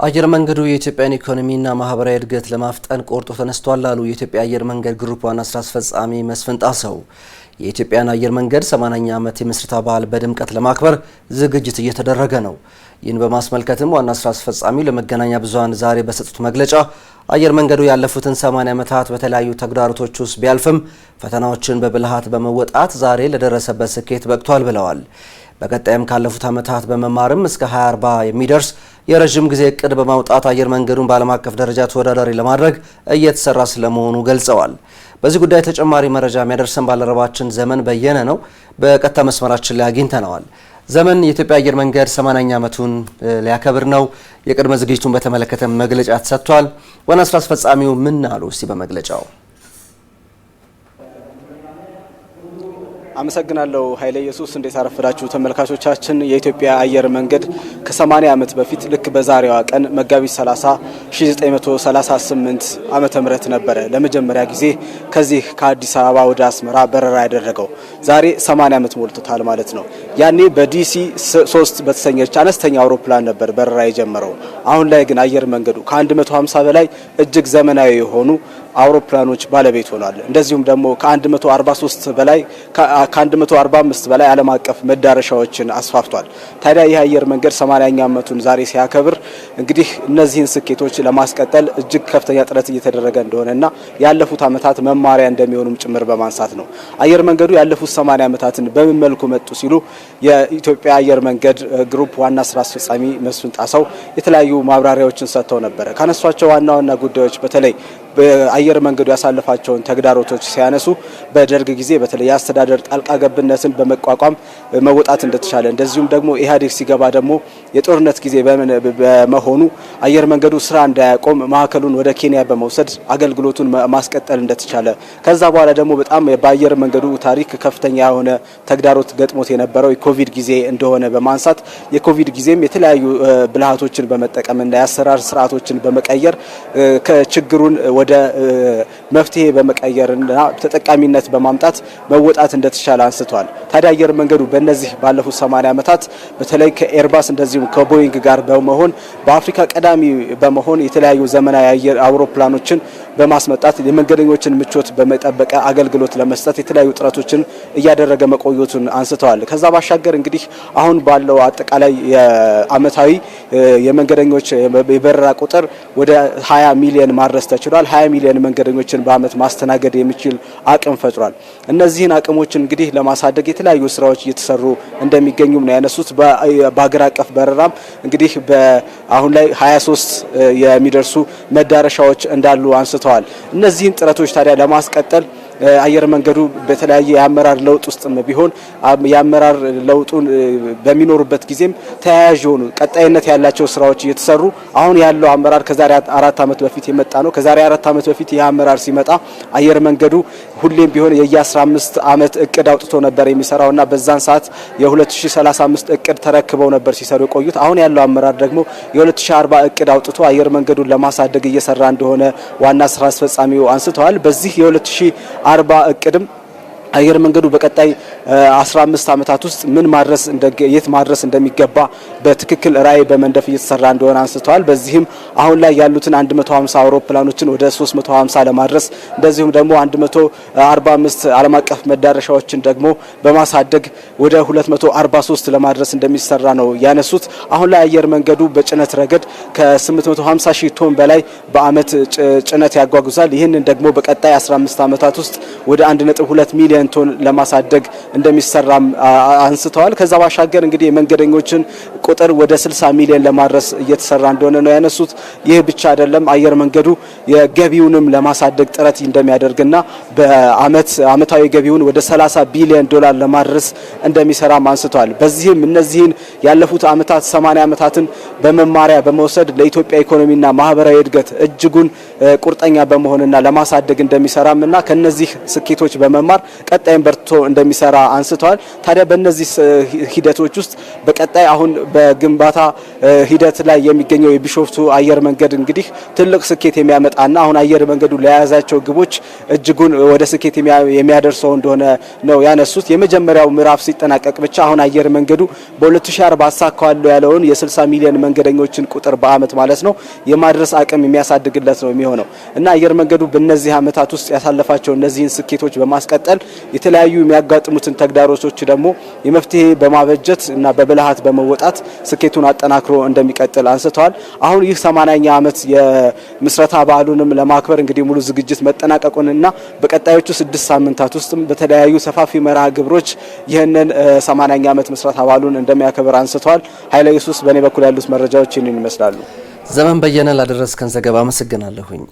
አየር መንገዱ የኢትዮጵያን ኢኮኖሚና ማህበራዊ እድገት ለማፍጠን ቆርጦ ተነስቷል አሉ የኢትዮጵያ አየር መንገድ ግሩፕ ዋና ስራ አስፈጻሚ መስፍን ጣሰው። የኢትዮጵያን አየር መንገድ 80ኛ ዓመት የምስረታ በዓል በድምቀት ለማክበር ዝግጅት እየተደረገ ነው። ይህን በማስመልከትም ዋና ስራ አስፈጻሚው ለመገናኛ ብዙሃን ዛሬ በሰጡት መግለጫ አየር መንገዱ ያለፉትን 80 ዓመታት በተለያዩ ተግዳሮቶች ውስጥ ቢያልፍም ፈተናዎችን በብልሃት በመወጣት ዛሬ ለደረሰበት ስኬት በቅቷል ብለዋል። በቀጣይም ካለፉት ዓመታት በመማርም እስከ 2040 የሚደርስ የረጅም ጊዜ እቅድ በማውጣት አየር መንገዱን በዓለም አቀፍ ደረጃ ተወዳዳሪ ለማድረግ እየተሰራ ስለመሆኑ ገልጸዋል። በዚህ ጉዳይ ተጨማሪ መረጃ የሚያደርሰን ባልደረባችን ዘመን በየነ ነው። በቀጥታ መስመራችን ላይ አግኝተነዋል። ዘመን፣ የኢትዮጵያ አየር መንገድ 80ኛ ዓመቱን ሊያከብር ነው። የቅድመ ዝግጅቱን በተመለከተ መግለጫ ተሰጥቷል። ዋና ስራ አስፈጻሚው ምን አሉ? እስቲ በመግለጫው አመሰግናለሁ ኃይለ ኢየሱስ። እንዴት አረፈዳችሁ ተመልካቾቻችን። የኢትዮጵያ አየር መንገድ ከ80 ዓመት በፊት ልክ በዛሬዋ ቀን መጋቢት 30 1938 ዓመተ ምህረት ነበረ ለመጀመሪያ ጊዜ ከዚህ ከአዲስ አበባ ወደ አስመራ በረራ ያደረገው። ዛሬ 80 ዓመት ሞልቶታል ማለት ነው። ያኔ በዲሲ 3 በተሰኘች አነስተኛ አውሮፕላን ነበር በረራ የጀመረው። አሁን ላይ ግን አየር መንገዱ ከ150 በላይ እጅግ ዘመናዊ የሆኑ አውሮፕላኖች ባለቤት ሆኗል። እንደዚሁም ደግሞ ከ143 በላይ ከ145 በላይ ዓለም አቀፍ መዳረሻዎችን አስፋፍቷል። ታዲያ ይህ አየር መንገድ 80ኛ ዓመቱን ዛሬ ሲያከብር እንግዲህ እነዚህን ስኬቶች ለማስቀጠል እጅግ ከፍተኛ ጥረት እየተደረገ እንደሆነና ያለፉት ዓመታት መማሪያ እንደሚሆኑም ጭምር በማንሳት ነው። አየር መንገዱ ያለፉት 80 ዓመታትን በምን መልኩ መጡ ሲሉ የኢትዮጵያ አየር መንገድ ግሩፕ ዋና ስራ አስፈጻሚ መስፍን ጣሰው የተለያዩ ማብራሪያዎችን ሰጥተው ነበር። ካነሷቸው ዋና ዋና ጉዳዮች በተለይ በአየር መንገዱ ያሳለፋቸውን ተግዳሮቶች ሲያነሱ በደርግ ጊዜ በተለይ የአስተዳደር ጣልቃ ገብነትን በመቋቋም መወጣት እንደተቻለ፣ እንደዚሁም ደግሞ ኢህአዴግ ሲገባ ደግሞ የጦርነት ጊዜ በመሆኑ አየር መንገዱ ስራ እንዳያቆም ማዕከሉን ወደ ኬንያ በመውሰድ አገልግሎቱን ማስቀጠል እንደተቻለ፣ ከዛ በኋላ ደግሞ በጣም በአየር መንገዱ ታሪክ ከፍተኛ የሆነ ተግዳሮት ገጥሞት የነበረው የኮቪድ ጊዜ እንደሆነ በማንሳት የኮቪድ ጊዜም የተለያዩ ብልሃቶችን በመጠቀምና የአሰራር ስርዓቶችን በመቀየር ከችግሩን ወደ መፍትሄ በመቀየርና ተጠቃሚነት በማምጣት መወጣት እንደተቻለ አንስተዋል። ታዲያ አየር መንገዱ በእነዚህ ባለፉት 80 ዓመታት በተለይ ከኤርባስ እንደዚሁም ከቦይንግ ጋር በመሆን በአፍሪካ ቀዳሚ በመሆን የተለያዩ ዘመናዊ አየር አውሮፕላኖችን በማስመጣት የመንገደኞችን ምቾት በመጠበቅ አገልግሎት ለመስጠት የተለያዩ ጥረቶችን እያደረገ መቆየቱን አንስተዋል። ከዛ ባሻገር እንግዲህ አሁን ባለው አጠቃላይ የአመታዊ የመንገደኞች የበረራ ቁጥር ወደ 20 ሚሊዮን ማድረስ ተችሏል። 20 ሚሊዮን መንገደኞችን በአመት ማስተናገድ የሚችል አቅም ፈጥሯል። እነዚህን አቅሞችን እንግዲህ ለማሳደግ የተለያዩ ስራዎች እየተሰሩ እንደሚገኙም ነው ያነሱት። በአገር አቀፍ በረራም እንግዲህ አሁን ላይ 23 የሚደርሱ መዳረሻዎች እንዳሉ አንስተዋል። እነዚህን ጥረቶች ታዲያ ለማስቀጠል አየር መንገዱ በተለያየ የአመራር ለውጥ ውስጥም ቢሆን የአመራር ለውጡን በሚኖርበት ጊዜም ተያያዥ የሆኑ ቀጣይነት ያላቸው ስራዎች እየተሰሩ አሁን ያለው አመራር ከዛሬ 4 ዓመት በፊት የመጣ ነው። ከዛሬ 4 ዓመት በፊት ይህ አመራር ሲመጣ አየር መንገዱ ሁሌም ቢሆን የ15 ዓመት እቅድ አውጥቶ ነበር የሚሰራውና በዛን ሰዓት የ2035 እቅድ ተረክበው ነበር ሲሰሩ የቆዩት። አሁን ያለው አመራር ደግሞ የ2040 እቅድ አውጥቶ አየር መንገዱን ለማሳደግ እየሰራ እንደሆነ ዋና ስራ አስፈጻሚው አንስተዋል። በዚህ የ2040 እቅድም አየር መንገዱ በቀጣይ 15 ዓመታት ውስጥ የት ማድረስ እንደሚገባ በትክክል ራዕይ በመንደፍ እየተሰራ እንደሆነ አንስተዋል። በዚህም አሁን ላይ ያሉትን 150 አውሮፕላኖችን ወደ 350 ለማድረስ እንደዚሁም ደግሞ 145 ዓለም አቀፍ መዳረሻዎችን ደግሞ በማሳደግ ወደ 243 ለማድረስ እንደሚሰራ ነው ያነሱት። አሁን ላይ አየር መንገዱ በጭነት ረገድ ከ850 ሺህ ቶን በላይ በአመት ጭነት ያጓጉዛል። ይህንን ደግሞ በቀጣይ 15 ዓመታት ውስጥ ወደ 1.2 ሚሊዮን ቶን ለማሳደግ እንደሚሰራም አንስተዋል። ከዛ ባሻገር እንግዲህ የመንገደኞችን ቁጥር ወደ 60 ሚሊዮን ለማድረስ እየተሰራ እንደሆነ ነው ያነሱት። ይህ ብቻ አይደለም፣ አየር መንገዱ የገቢውንም ለማሳደግ ጥረት እንደሚያደርግና በአመታዊ ገቢውን ወደ 30 ቢሊዮን ዶላር ለማድረስ እንደሚሰራም አንስተዋል። በዚህም እነዚህን ያለፉት ዓመታት 80 ዓመታትን በመማሪያ በመውሰድ ለኢትዮጵያ ኢኮኖሚና ማህበራዊ እድገት እጅጉን ቁርጠኛ በመሆንና ለማሳደግ እንደሚሰራምና ከነዚህ ስኬቶች በመማር ቀጣይም በርቶ እንደሚሰራ አንስተዋል። ታዲያ በእነዚህ ሂደቶች ውስጥ በቀጣይ አሁን በግንባታ ሂደት ላይ የሚገኘው የቢሾፍቱ አየር መንገድ እንግዲህ ትልቅ ስኬት የሚያመጣና አሁን አየር መንገዱ ለያዛቸው ግቦች እጅጉን ወደ ስኬት የሚያደርሰው እንደሆነ ነው ያነሱት። የመጀመሪያው ምዕራፍ ሲጠናቀቅ ብቻ አሁን አየር መንገዱ በ2040 አሳካዋለሁ ያለውን የ60 ሚሊዮን መንገደኞችን ቁጥር በአመት ማለት ነው የማድረስ አቅም የሚያሳድግለት ነው የሚሆነው እና አየር መንገዱ በእነዚህ አመታት ውስጥ ያሳለፋቸው እነዚህን ስኬቶች በማስቀጠል የተለያዩ የሚያጋጥሙትን ተግዳሮቶች ደግሞ የመፍትሄ በማበጀት እና በብልሃት በመወጣት ስኬቱን አጠናክሮ እንደሚቀጥል አንስተዋል። አሁን ይህ 80ኛ ዓመት የምስረታ በዓሉንም ለማክበር እንግዲህ ሙሉ ዝግጅት መጠናቀቁንና በቀጣዮቹ 6 ሳምንታት ውስጥም በተለያዩ ሰፋፊ መርሃ ግብሮች ይህንን 80ኛ ዓመት ምስረታ በዓሉን እንደሚያከብር አንስተዋል። ኃይለ ኢየሱስ በእኔ በኩል ያሉት መረጃዎች ይህንን ይመስላሉ። ዘመን በየነ ላደረስከን ዘገባ አመሰግናለሁኝ።